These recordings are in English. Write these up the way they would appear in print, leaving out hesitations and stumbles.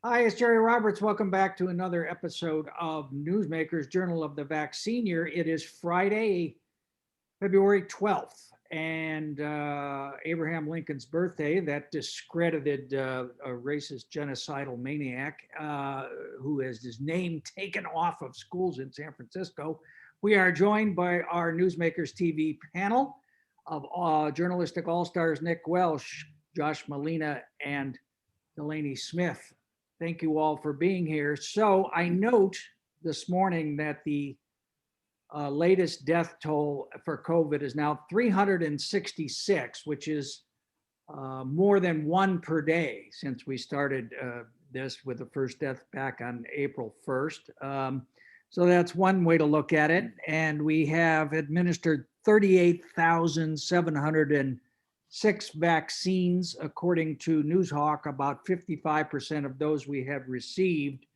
Hi, it's Jerry Roberts. Welcome back to another episode of Newsmakers Journal of the Vaccine Year. It is Friday, February 12th, and Abraham Lincoln's birthday, that discredited a racist genocidal maniac who has his name taken off of schools in San Francisco. We are joined by our Newsmakers TV panel of journalistic all-stars Nick Welsh, Josh Molina, and Delaney Smith. Thank you all for being here. So I note this morning that the latest death toll for COVID is now 366, which is more than one per day since we started this with the first death back on April 1st. So that's one way to look at it. And we have administered 38,706 vaccines, according to Newshawk. About 55% of those we have received.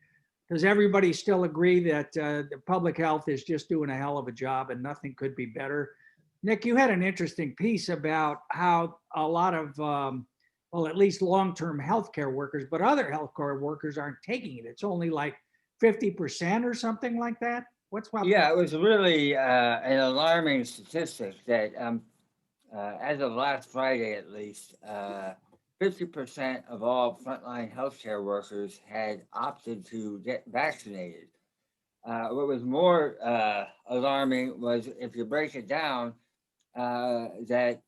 Does everybody still agree that the public health is just doing a hell of a job and nothing could be better? Nick, you had an interesting piece about how a lot of, well, at least long-term healthcare workers, but other healthcare workers aren't taking it. It's only like 50% or something like that. What's up? Yeah, it was really an alarming statistic that as of last Friday, at least, 50% of all frontline healthcare workers had opted to get vaccinated. What was more alarming was if you break it down, that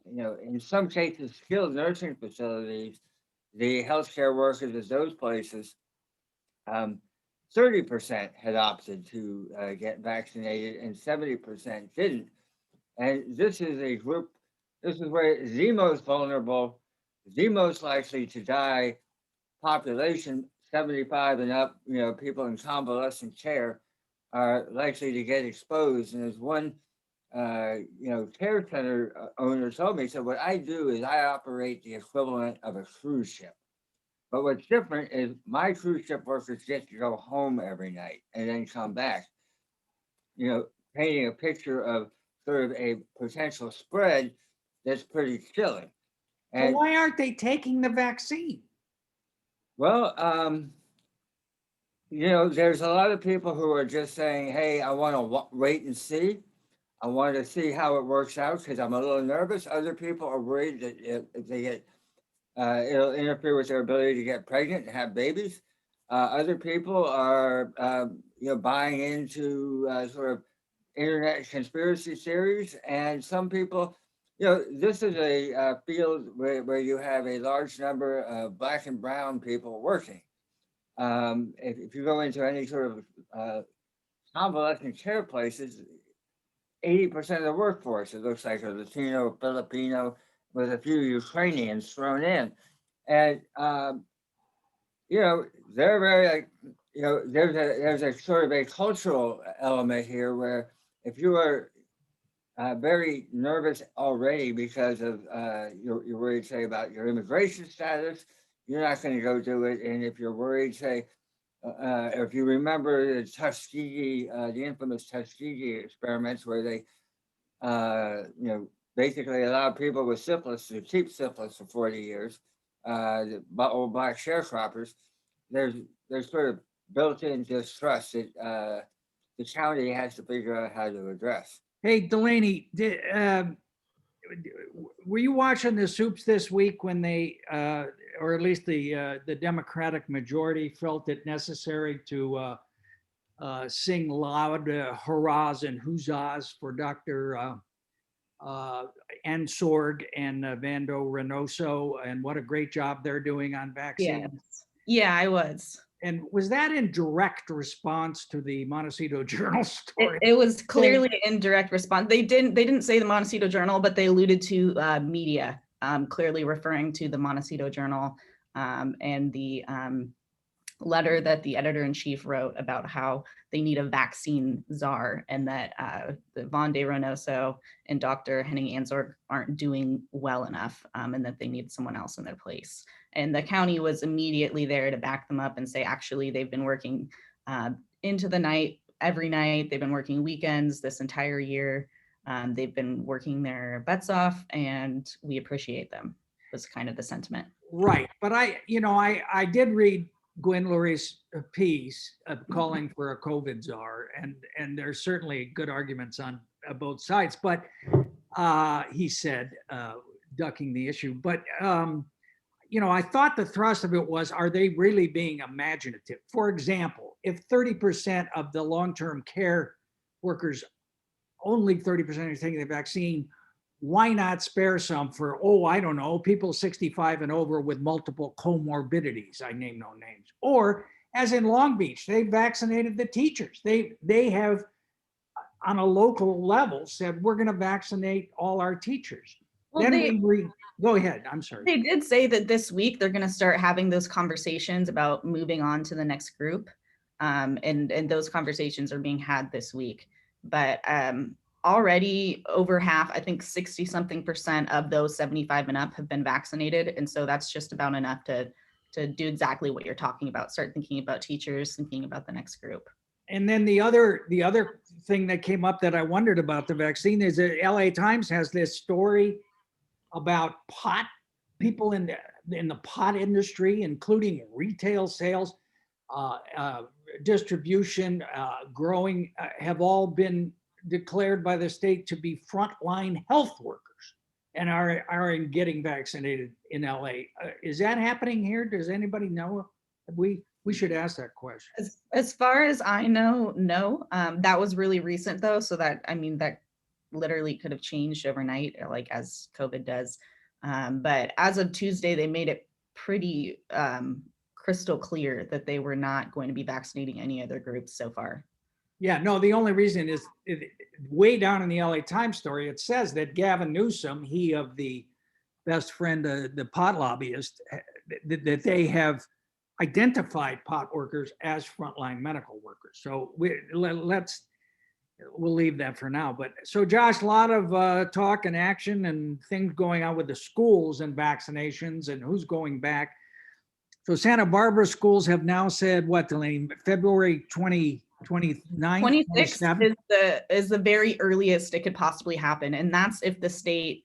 in some cases, skilled nursing facilities, the healthcare workers at those places, 30% had opted to get vaccinated and 70% didn't. And this is a group, this is where the most vulnerable, the most likely to die population, 75 and up, people in convalescent care are likely to get exposed. And as one, care center owner told me, he said, what I do is I operate the equivalent of a cruise ship. But what's different is my cruise ship workers get to go home every night and then come back, painting a picture of sort of a potential spread that's pretty chilling. So why aren't they taking the vaccine? Well, there's a lot of people who are just saying, hey, I want to wait and see. I want to see how it works out because I'm a little nervous. Other people are worried that if they get, it'll interfere with their ability to get pregnant and have babies. Other people are, buying into sort of internet conspiracy theories. And some people, this is a field where you have a large number of Black and brown people working. If you go into any sort of convalescent care places, 80% of the workforce, it looks like, are Latino, Filipino, with a few Ukrainians thrown in. And, they're very, there's a sort of a cultural element here where if you are very nervous already because of you're worried, say, about your immigration status, you're not going to go do it. And if you're worried, say, if you remember the Tuskegee, the infamous Tuskegee experiments where they, basically allowed people with syphilis to keep syphilis for 40 years, the old black sharecroppers, there's sort of built-in distrust that the county has to figure out how to address. Hey, Delaney, were you watching the Soups this week when they, or at least the Democratic majority, felt it necessary to sing loud hurrahs and huzzas for Dr. Ensorg and Vando Reynoso, and what a great job they're doing on vaccines? Yes. Yeah, I was. And was that in direct response to the Montecito Journal story? It was clearly in direct response. They didn't say the Montecito Journal, but they alluded to media, clearly referring to the Montecito Journal and the letter that the editor-in-chief wrote about how they need a vaccine czar, and that the Vando Reynoso and Dr. Henning Ensorg aren't doing well enough, and that they need someone else in their place. And the county was immediately there to back them up and say, actually, they've been working into the night, every night. They've been working weekends this entire year. They've been working their butts off, and we appreciate them, was kind of the sentiment. Right. But I did read Gwen Lurie's piece calling for a COVID czar, and there's certainly good arguments on both sides. But he said, ducking the issue. But I thought the thrust of it was, are they really being imaginative? For example, if 30% of the long-term care workers, only 30% are taking the vaccine, why not spare some for, I don't know, people 65 and over with multiple comorbidities? I name no names. Or as in Long Beach, they vaccinated the teachers. They have, on a local level, said, we're going to vaccinate all our teachers. Well, Then go ahead. I'm sorry. They did say that this week they're going to start having those conversations about moving on to the next group. And those conversations are being had this week. But already over half, I think 60 something percent of those 75 and up have been vaccinated. And so that's just about enough to do exactly what you're talking about. Start thinking about teachers, thinking about the next group. And then the other thing that came up that I wondered about the vaccine is that LA Times has this story about pot, people in the pot industry, including retail sales, distribution, growing, have all been declared by the state to be frontline health workers and are getting vaccinated in LA. Is that happening here? Does anybody know? We should ask that question. As far as I know, no. That was really recent though, so that literally could have changed overnight, like as COVID does. But as of Tuesday, they made it pretty crystal clear that they were not going to be vaccinating any other groups so far. Yeah, no, the only reason is way down in the LA Times story, it says that Gavin Newsom, he of the best friend, the pot lobbyist, that they have identified pot workers as frontline medical workers. So we'll leave that for now. But so Josh, a lot of talk and action and things going on with the schools and vaccinations and who's going back. So Santa Barbara schools have now said what, Delaney, February 29th? 26th is the very earliest it could possibly happen. And that's if the state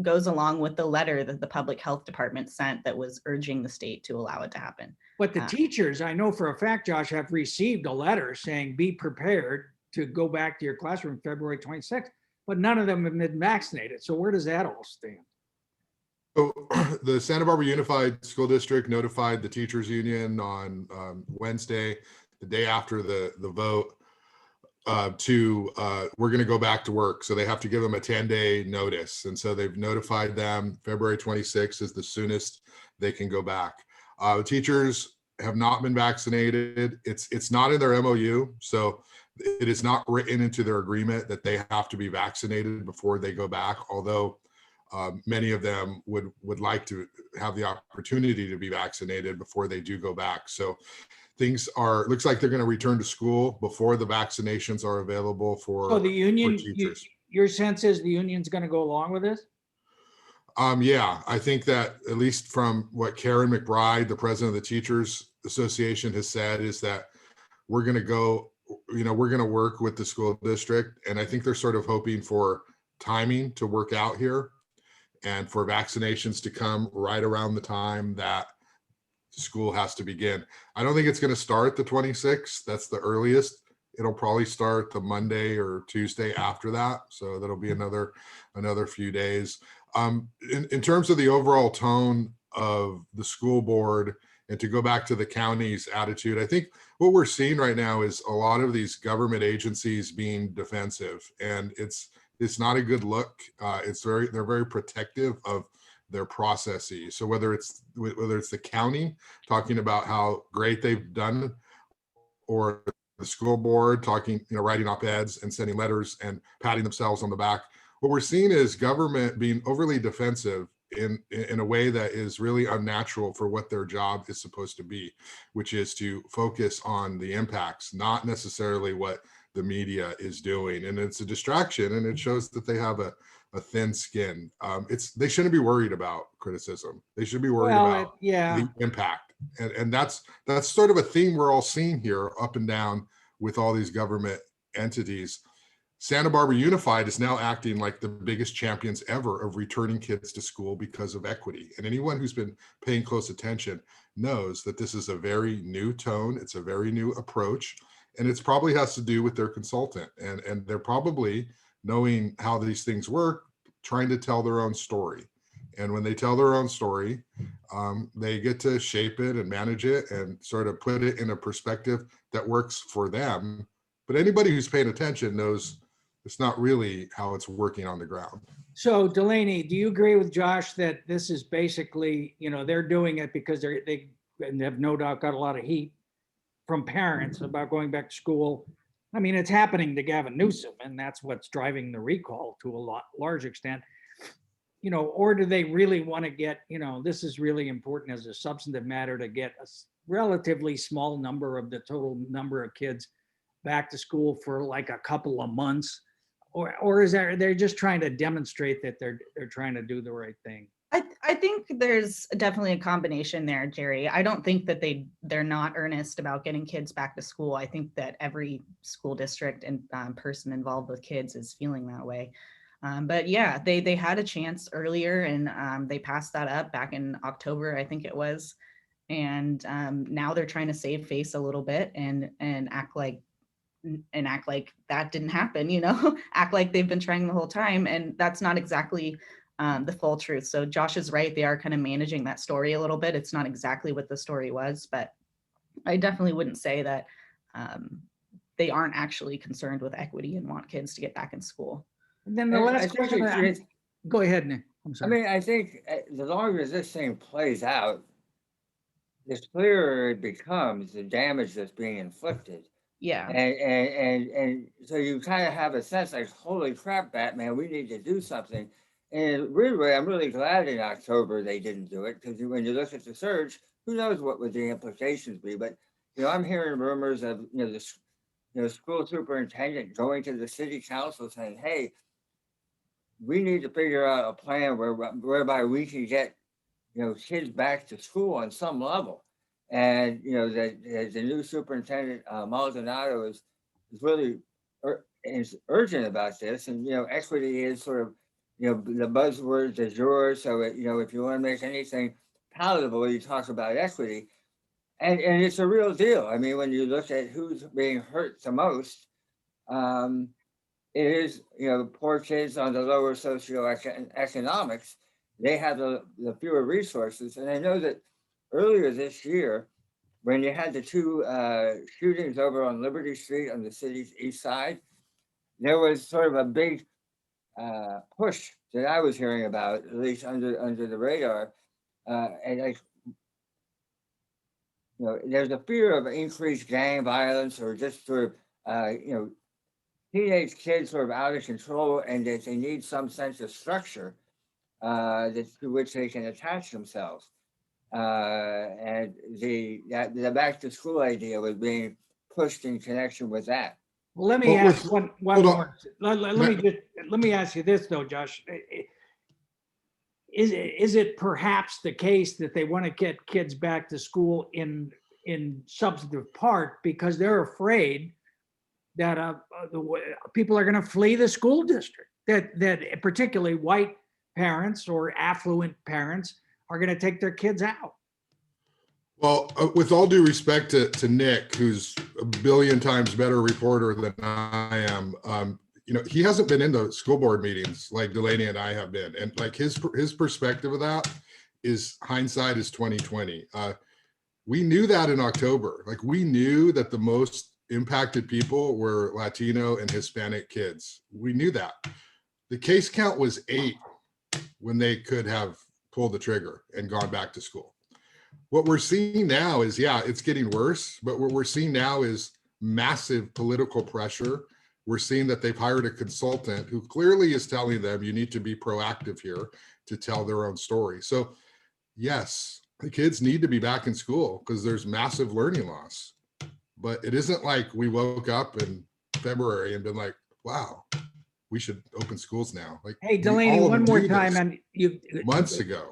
goes along with the letter that the public health department sent that was urging the state to allow it to happen. But the teachers, I know for a fact, Josh, have received a letter saying, be prepared to go back to your classroom February 26th, but none of them have been vaccinated. So where does that all stand? So the Santa Barbara Unified School District notified the teachers union on Wednesday, the day after the vote, we're going to go back to work. So they have to give them a 10-day notice. And so they've notified them February 26th is the soonest they can go back. Teachers have not been vaccinated. It's not in their MOU. So it is not written into their agreement that they have to be vaccinated before they go back, although many of them would like to have the opportunity to be vaccinated before they do go back. So looks like they're going to return to school before the vaccinations are available for the union, teachers. Your sense is the union's going to go along with this? Yeah, I think that at least from what Karen McBride, the president of the Teachers Association, has said is that we're going to work with the school district. And I think they're sort of hoping for timing to work out here and for vaccinations to come right around the time that school has to begin. I don't think it's going to start the 26th. That's the earliest. It'll probably start the Monday or Tuesday after that. So that'll be another few days. In terms of the overall tone of the school board, and to go back to the county's attitude, I think what we're seeing right now is a lot of these government agencies being defensive, and it's not a good look. They're very protective of their processes. So whether it's the county talking about how great they've done, or the school board talking, writing op-eds and sending letters and patting themselves on the back, what we're seeing is government being overly defensive in a way that is really unnatural for what their job is supposed to be, which is to focus on the impacts, not necessarily what the media is doing. And it's a distraction, and it shows that they have a thin skin. They shouldn't be worried about criticism. They should be worried about the impact. And that's sort of a theme we're all seeing here up and down with all these government entities. Santa Barbara Unified is now acting like the biggest champions ever of returning kids to school because of equity. And anyone who's been paying close attention knows that this is a very new tone. It's a very new approach. And it's probably has to do with their consultant. And they're probably, knowing how these things work, trying to tell their own story. And when they tell their own story, they get to shape it and manage it and sort of put it in a perspective that works for them. But anybody who's paying attention knows it's not really how it's working on the ground. So Delaney, do you agree with Josh that this is basically, they're doing it because they have no doubt got a lot of heat from parents about going back to school? I mean, it's happening to Gavin Newsom, and that's what's driving the recall to a large extent. Or do they really want to get, this is really important as a substantive matter to get a relatively small number of the total number of kids back to school for like a couple of months? Or is they're just trying to demonstrate that they're trying to do the right thing? I think there's definitely a combination there, Jerry. I don't think that they're not earnest about getting kids back to school. I think that every school district and person involved with kids is feeling that way. But yeah, they had a chance earlier, and they passed that up back in October, I think it was. And now they're trying to save face a little bit and act like that didn't happen, act like they've been trying the whole time. And that's not exactly the full truth. So Josh is right. They are kind of managing that story a little bit. It's not exactly what the story was, but I definitely wouldn't say that they aren't actually concerned with equity and want kids to get back in school. And then the last question, go ahead, Nick. I'm I sorry. mean, I think the longer this thing plays out, the clearer it becomes the damage that's being inflicted. Yeah. And so you kind of have a sense like, holy crap, Batman, we need to do something. And in a weird way, I'm really glad in October they didn't do it, because when you look at the surge, who knows what would the implications be? But I'm hearing rumors of the school superintendent going to the city council saying, hey, we need to figure out a plan whereby we can get kids back to school on some level. And the new superintendent Maldonado is really is urgent about this. And equity is sort of the buzzword du jour. So if you want to make anything palatable, you talk about equity, and it's a real deal. I mean, when you look at who's being hurt the most, it is poor kids on the lower socioeconomics. They have the fewer resources. And I know that earlier this year, when you had the two shootings over on Liberty Street on the city's east side, there was sort of a big push that I was hearing about, at least under the radar. And there's a fear of increased gang violence, or just sort of, teenage kids sort of out of control, and that they need some sense of structure to which they can attach themselves. And the back to school idea was being pushed in connection with that. Well, let me ask one more. Let me ask you this though, Josh. Is it perhaps the case that they want to get kids back to school in substantive part because they're afraid that people are going to flee the school district, that particularly white parents or affluent parents are going to take their kids out? Well, with all due respect to Nick, who's a billion times better reporter than I am, he hasn't been in the school board meetings like Delaney and I have been, and like his perspective of that is hindsight is 2020. We knew that in October. Like, we knew that the most impacted people were Latino and Hispanic kids. We knew that. The case count was 8 when they could have pulled the trigger and gone back to school. What we're seeing now is, it's getting worse, but what we're seeing now is massive political pressure. We're seeing that they've hired a consultant who clearly is telling them, you need to be proactive here to tell their own story. So yes, the kids need to be back in school because there's massive learning loss. But it isn't like we woke up in February and been like, wow, we should open schools now. Like, hey, Delaney, one more time, and months ago.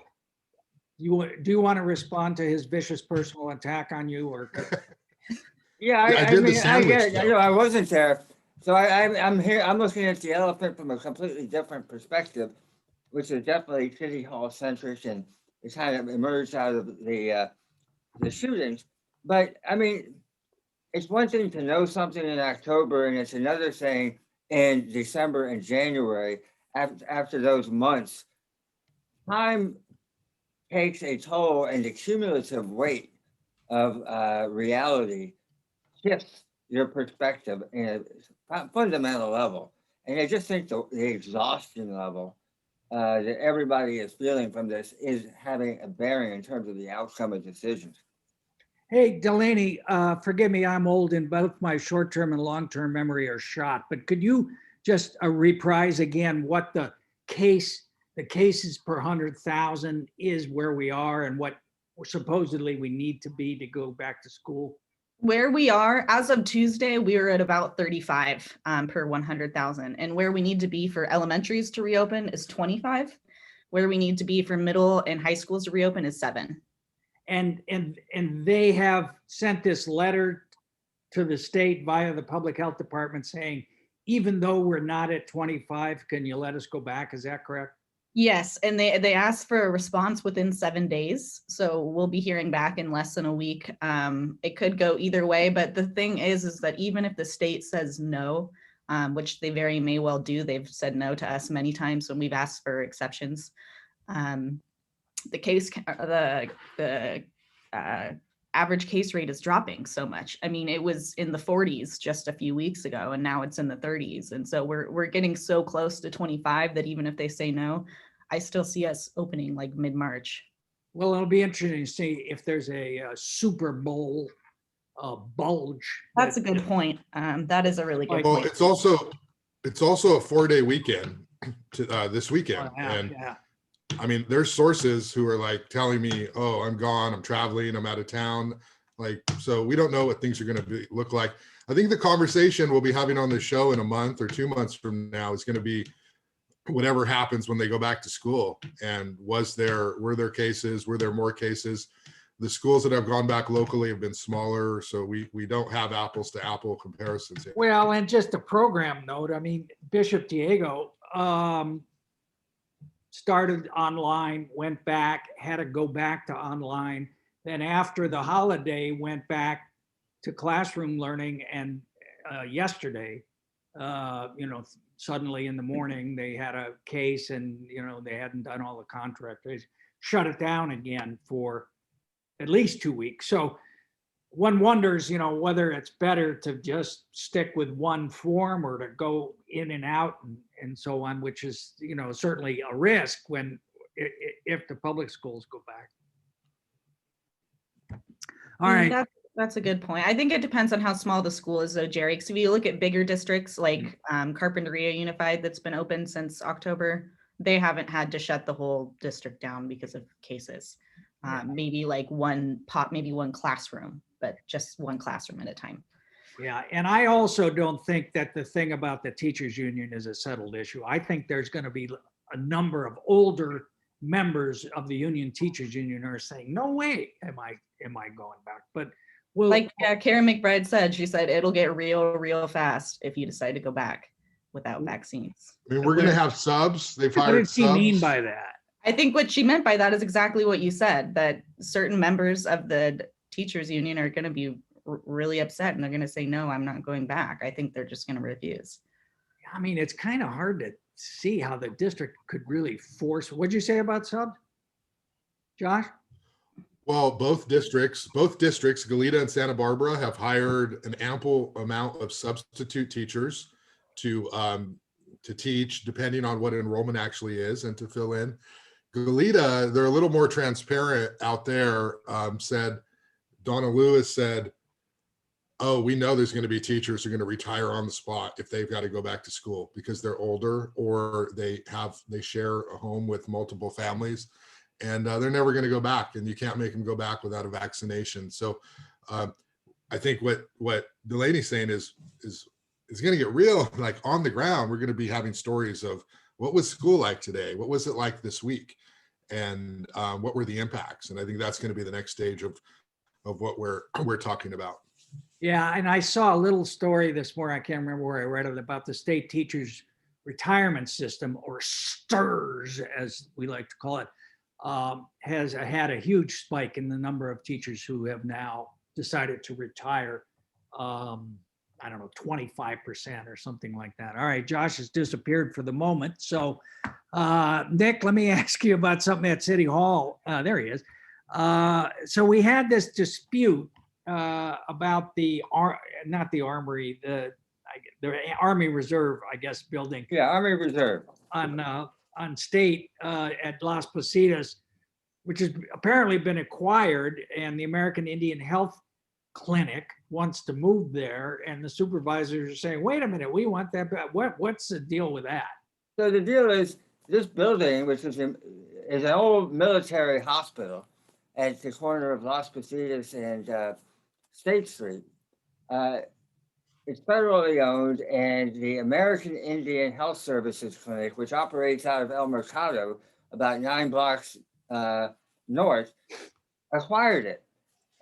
Do you want to respond to his vicious personal attack on you, or? Yeah, I mean, I get it. I wasn't there, So I'm here, I'm looking at the elephant from a completely different perspective, which is definitely City Hall centric, and it kind of emerged out of the shootings. But I mean, it's one thing to know something in October, and it's another thing in December and January. After those months, time takes a toll, and the cumulative weight of reality shifts your perspective in a fundamental level. And I just think the exhaustion level that everybody is feeling from this is having a bearing in terms of the outcome of decisions. Hey, Delaney, forgive me, I'm old and both my short-term and long-term memory are shot, but could you just reprise again what the cases per 100,000 is, where we are, and what supposedly we need to be to go back to school? Where we are, as of Tuesday, we are at about 35 per 100,000. And where we need to be for elementaries to reopen is 25. Where we need to be for middle and high schools to reopen is 7. And they have sent this letter to the state via the public health department saying, even though we're not at 25, can you let us go back? Is that correct? Yes, and they asked for a response within 7 days. So we'll be hearing back in less than a week. It could go either way, but the thing is that even if the state says no, which they very may well do, they've said no to us many times when we've asked for exceptions. The average case rate is dropping so much. I mean, it was in the 40s just a few weeks ago, and now it's in the 30s. And so we're getting so close to 25 that even if they say no, I still see us opening like mid-March. Well, it'll be interesting to see if there's a Super Bowl bulge. That's a good point. That is a really good Well, point. it's also a 4-day weekend to this weekend. And Yeah. I mean, there's sources who are like telling me, oh, I'm gone, I'm traveling, I'm out of town. Like, so we don't know what things are going to look like. I think the conversation we'll be having on the show in a month or 2 months from now is going to be whatever happens when they go back to school. And were there cases? Were there more cases? The schools that have gone back locally have been smaller, so we don't have apples to apple comparisons here. Well, and just a program note, I mean, Bishop Diego started online, went back, had to go back to online. Then after the holiday, went back to classroom learning. And yesterday, suddenly in the morning, they had a case and, they hadn't done all the contract. They shut it down again for at least 2 weeks. So one wonders, whether it's better to just stick with one form or to go in and out and so on, which is, certainly a risk if the public schools go back. All right. That's a good point. I think it depends on how small the school is though, Jerry. Because if you look at bigger districts like Carpinteria Unified that's been open since October, they haven't had to shut the whole district down because of cases. Maybe like one classroom, but just one classroom at a time. Yeah, and I also don't think that the thing about the teachers union is a settled issue. I think there's going to be a number of older members of the union, teachers union, are saying, no way am I going back. But well, like Karen McBride said, she said it'll get real fast if you decide to go back without vaccines. I mean, we're going to have subs. They've hired what did she subs. mean by that? I think what she meant by that is exactly what you said, that certain members of the teachers union are going to be really upset and they're going to say, no, I'm not going back. I think they're just going to refuse. I mean, it's kind of hard to see how the district could really force. What'd you say about subs, Josh? Well, both districts, Goleta and Santa Barbara, have hired an ample amount of substitute teachers to teach, depending on what enrollment actually is, and to fill in. Goleta, they're a little more transparent out there. Donna Lewis said, oh, we know there's going to be teachers who are going to retire on the spot if they've got to go back to school because they're older or they share a home with multiple families, and they're never going to go back, and you can't make them go back without a vaccination. So I think what Delaney's saying is going to get real, like on the ground. We're going to be having stories of what was school like today? What was it like this week? And what were the impacts? And I think that's going to be the next stage of what we're talking about. Yeah, and I saw a little story this morning. I can't remember where I read it about the state teachers retirement system, or STIRS, as we like to call it, has had a huge spike in the number of teachers who have now decided to retire. I don't know, 25% or something like that. All right, Josh has disappeared for the moment. So, Nick, let me ask you about something at City Hall. There he is. So we had this dispute about not the Armory, the Army Reserve, I guess, building Yeah, Army Reserve. on State at Las Positas, which has apparently been acquired, and the American Indian Health Clinic wants to move there, and the supervisors are saying, "Wait a minute, we want that back." What's the deal with that? So the deal is, this building, which is an old military hospital at the corner of Las Positas and State Street. It's federally owned, and the American Indian Health Services Clinic, which operates out of El Mercado, about 9 blocks north, acquired it.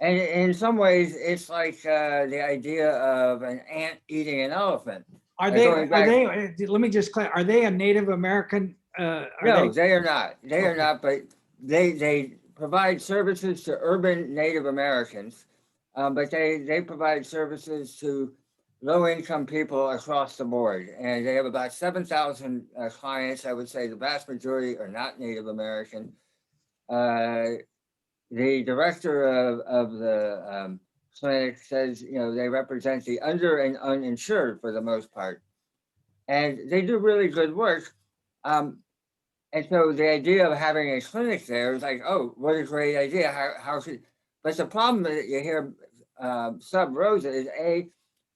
And in some ways, it's like the idea of an ant eating an elephant. Are Going back- they, let me just clarify, are they a Native American? No, they are not. They are not, but they provide services to urban Native Americans, but they provide services to low-income people across the board. And they have about 7,000 clients. I would say the vast majority are not Native American. The director of the clinic says, they represent the under and uninsured for the most part. And they do really good work. And so the idea of having a clinic there is like, oh, what a great idea. How could, but the problem that you hear sub rosa is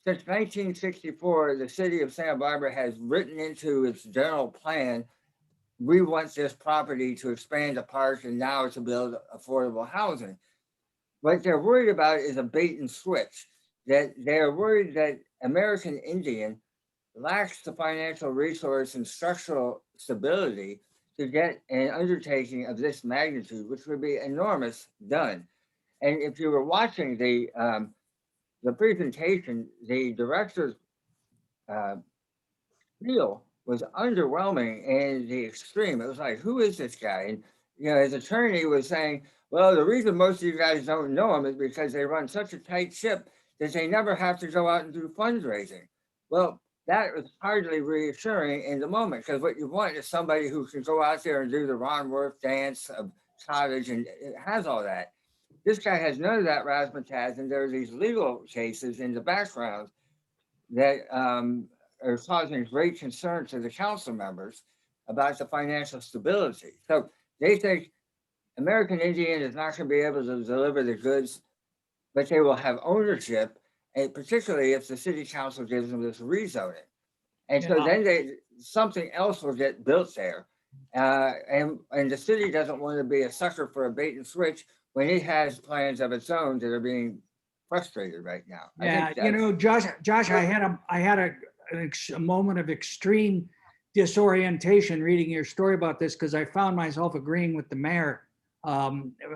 since 1964, the city of Santa Barbara has written into its general plan, we want this property to expand the park and now to build affordable housing. What they're worried about is a bait and switch, that they're worried that American Indian lacks the financial resource and structural stability to get an undertaking of this magnitude, which would be enormous, done. And if you were watching the presentation, the director's deal was underwhelming in the extreme. It was like, who is this guy? And his attorney was saying, well, the reason most of you guys don't know him is because they run such a tight ship that they never have to go out and do fundraising. Well, that was hardly reassuring in the moment, because what you want is somebody who can go out there and do the Ron Worth dance of cottage, and it has all that. This guy has none of that razzmatazz, and there are these legal cases in the background that are causing great concern to the council members about the financial stability. So they think American Indian is not going to be able to deliver the goods, but they will have ownership, and particularly if the city council gives them this rezoning. And so then something else will get built there. And the city doesn't want to be a sucker for a bait and switch when it has plans of its own that are being frustrated right now. Yeah, Josh, I had a moment of extreme disorientation reading your story about this, because I found myself agreeing with the mayor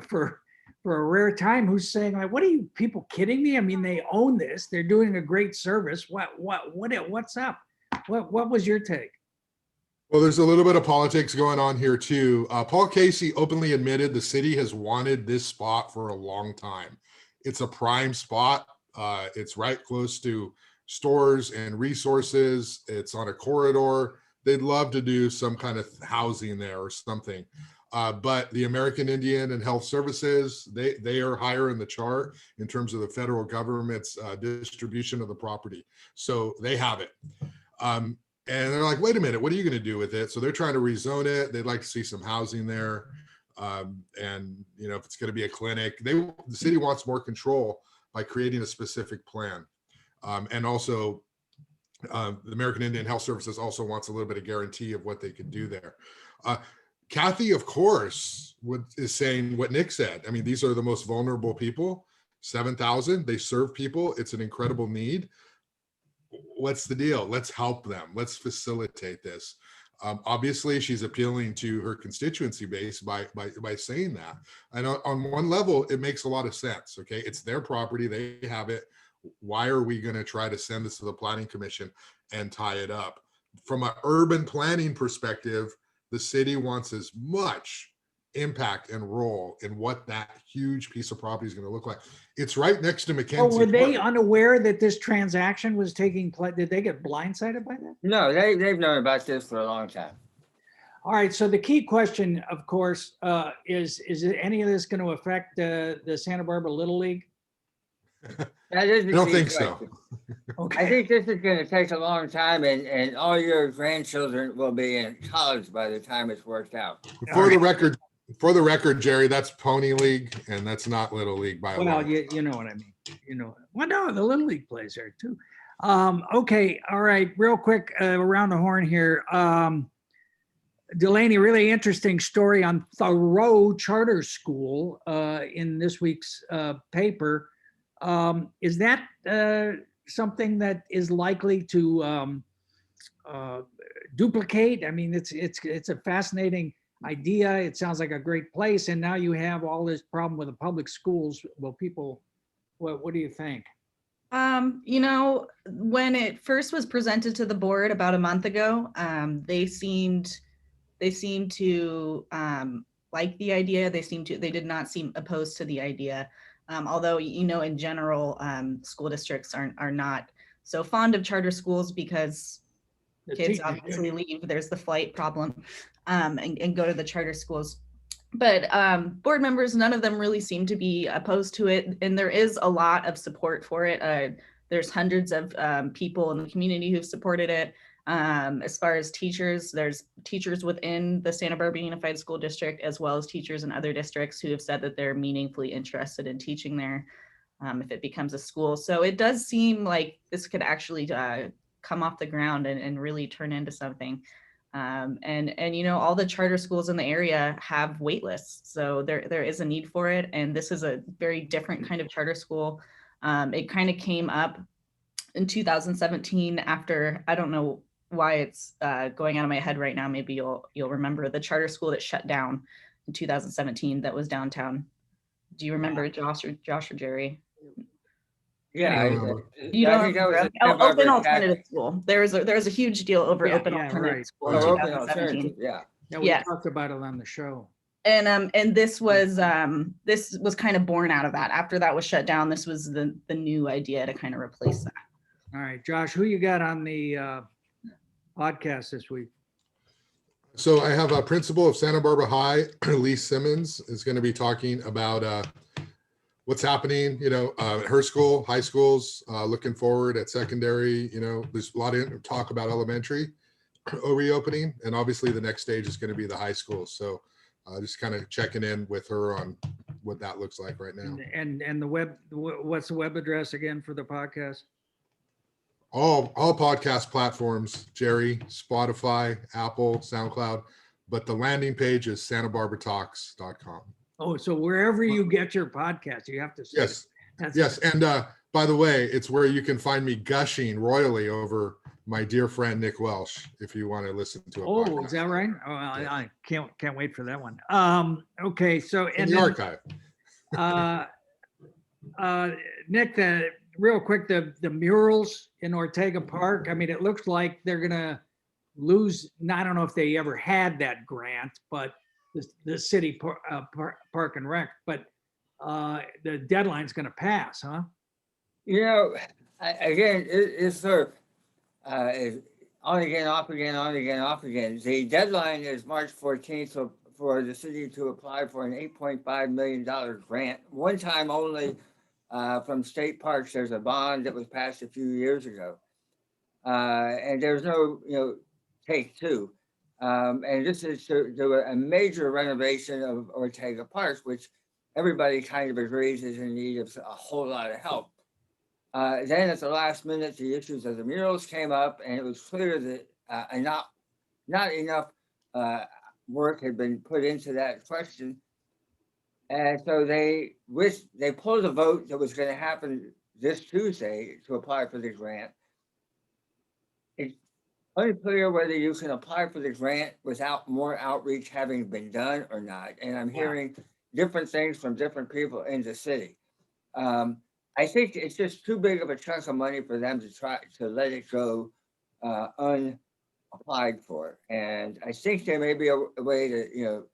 for a rare time, who's saying, like, what are you people kidding me? I mean, they own this, they're doing a great service. What's up? What was your take? Well, there's a little bit of politics going on here too. Paul Casey openly admitted the city has wanted this spot for a long time. It's a prime spot. It's right close to stores and resources. It's on a corridor. They'd love to do some kind of housing there or something. But the American Indian and Health Services, they are higher in the chart in terms of the federal government's distribution of the property. So they have it. And they're like, wait a minute, what are you going to do with it? So they're trying to rezone it. They'd like to see some housing there. And, if it's going to be a clinic, the city wants more control by creating a specific plan. And also, the American Indian Health Services also wants a little bit of guarantee of what they could do there. Kathy, of course, is saying what Nick said. I mean, these are the most vulnerable people, 7,000. They serve people. It's an incredible need. What's the deal? Let's help them. Let's facilitate this. Obviously, she's appealing to her constituency base by saying that. And on one level, it makes a lot of sense. Okay, it's their property. They have it. Why are we going to try to send this to the planning commission and tie it up? From an urban planning perspective, the city wants as much impact and role in what that huge piece of property is going to look like. It's right next to Oh, Mackenzie were they Park. unaware that this transaction was taking place? Did they get blindsided by that? No, they've known about this for a long time. All right, so the key question, of course, is any of this going to affect the Santa Barbara Little League? That is the I don't key think so. question. I Okay, think this is gonna take a long time, and all your grandchildren will be in college by the time it's worked out. For the record, Jerry, that's Pony League and that's not Little League by a well, long. you know what I mean. You know, well, no, the Little League plays there too. Okay, all right, real quick, around the horn here. Delaney, really interesting story on Thoreau Charter School in this week's paper. Is that something that is likely to duplicate? I mean, it's a fascinating idea. It sounds like a great place, and now you have all this problem with the public schools. Well, people, what do you think? You know, when it first was presented to the board about a month ago, they seemed to like the idea. They did not seem opposed to the idea. Although, you know, in general, school districts are not so fond of charter schools because The kids teachers- obviously leave. There's the flight problem, and go to the charter schools. But board members, none of them really seem to be opposed to it. And there is a lot of support for it. There's hundreds of people in the community who've supported it. As far as teachers, there's teachers within the Santa Barbara Unified School District, as well as teachers in other districts who have said that they're meaningfully interested in teaching there if it becomes a school. So it does seem like this could actually come off the ground and really turn into something. And you know, all the charter schools in the area have wait lists, so there is a need for it. And this is a very different kind of charter school. It kind of came up in 2017 after, I don't know why it's going out of my head right now. Maybe you'll remember the charter school that shut down in 2017 that was downtown. Do you remember Josh or Jerry? Yeah, You I don't think that was remember? a Santa Open Barbara alternative tax- school. There was a huge deal over Yeah, open yeah, alternative right. school in Oh, open 2017. alternative, yeah. Yeah, we Yes. talked about it on the show. And this was kind of born out of that. After that was shut down, this was the new idea to kind of replace that. All right, Josh, who you got on the podcast this week? So I have a principal of Santa Barbara High, Lee Simmons, is going to be talking about what's happening, you know, at her school, high schools, looking forward at secondary. You know, there's a lot of talk about elementary reopening, and obviously the next stage is going to be the high school. So just kind of checking in with her on what that looks like right now. And the web, what's the web address again for the podcast? All podcast platforms, Jerry, Spotify, Apple, SoundCloud, but the landing page is santabarbaratalks.com. Oh, so wherever you get your podcast, you have to say. Yes, That's- yes. And by the way, it's where you can find me gushing royally over my dear friend Nick Welsh, if you want to listen to a Oh, podcast. is that right? Oh, I can't wait for that one. Okay, so In and the then, archive. Nick, real quick, the murals in Ortega Park. I mean, it looks like they're gonna lose. I don't know if they ever had that grant, but the city park and rec. But the deadline's gonna pass, huh? You know, again, it's sort of it's on again, off again, on again, off again. The deadline is March 14th for the city to apply for an $8.5 million grant, one time only from state parks. There's a bond that was passed a few years ago. And there's no, you know, take two. And this is to do a major renovation of Ortega Park, which everybody kind of agrees is in need of a whole lot of help. Then at the last minute, the issues of the murals came up, and it was clear that not enough work had been put into that question. And so they pulled a vote that was going to happen this Tuesday to apply for the grant. It's unclear whether you can apply for the grant without more outreach having been done or not. And I'm hearing different things from different people in the city. I think it's just too big of a chunk of money for them to try to let it go unapplied for. And I think there may be a way to,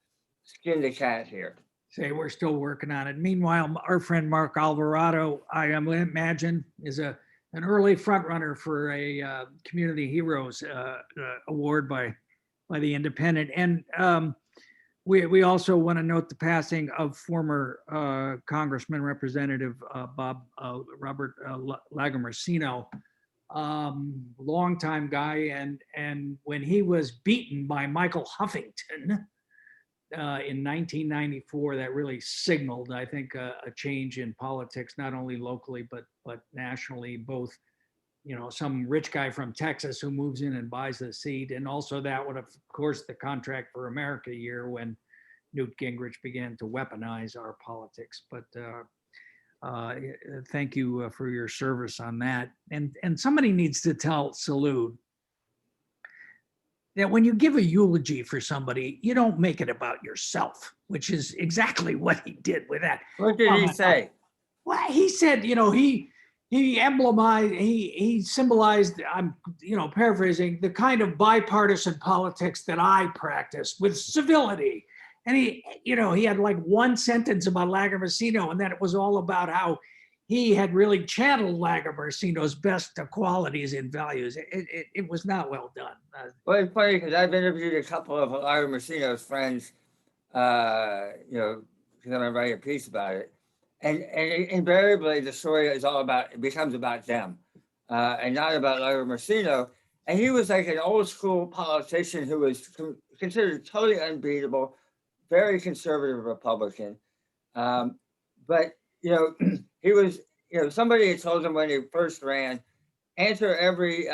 skin the cat here. Say we're still working on it. Meanwhile, our friend Mark Alvarado, I imagine, is an early front runner for a Community Heroes award by the Independent. And we also want to note the passing of former Congressman Representative Robert Lagomarsino, longtime guy, and when he was beaten by Michael Huffington in 1994, that really signaled, I think, a change in politics, not only locally but nationally. Both, some rich guy from Texas who moves in and buys the seat, and also that would, of course, the Contract for America year when Newt Gingrich began to weaponize our politics. But thank you for your service on that. And somebody needs to tell Salud that when you give a eulogy for somebody, you don't make it about yourself, which is exactly what he did with that. What did he say? Well, he said, he emblemized, he symbolized, I'm, paraphrasing, the kind of bipartisan politics that I practiced with civility. And he had like one sentence about Lagomarsino, and then it was all about how he had really channeled Lagomarsino's best qualities and values. It was not well done. Well, it's funny because I've interviewed a couple of Lagomarsino's friends, because I'm gonna write a piece about it. And invariably the story is it becomes about them, and not about Lagomarsino. And he was like an old school politician who was considered totally unbeatable, very conservative Republican. But he was, somebody had told him when he first ran, answer every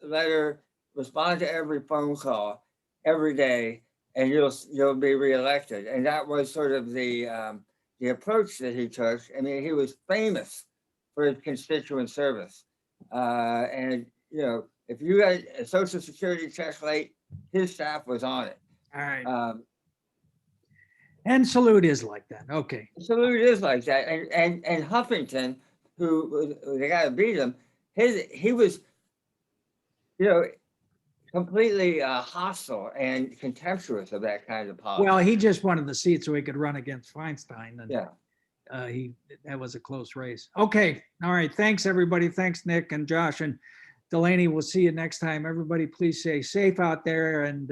letter, respond to every phone call every day, and you'll be reelected. And that was sort of the approach that he took. I mean, he was famous for his constituent service. And if you got a Social Security check late, his staff was on it. All right. And Salud is like that. Okay. Salud is like that. And Huffington, who they got to beat him, he was, completely hostile and contemptuous of that kind of politics. Well, he just wanted the seat so he could run against Feinstein. And Yeah. That was a close race. Okay. All right. Thanks, everybody. Thanks, Nick and Josh and Delaney. We'll see you next time. Everybody, please stay safe out there. And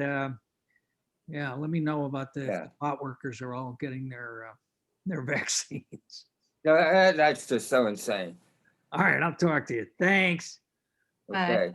let me know about the pot workers are all getting their vaccines. No, that's just so insane. All right. I'll talk to you. Thanks. Bye. Okay.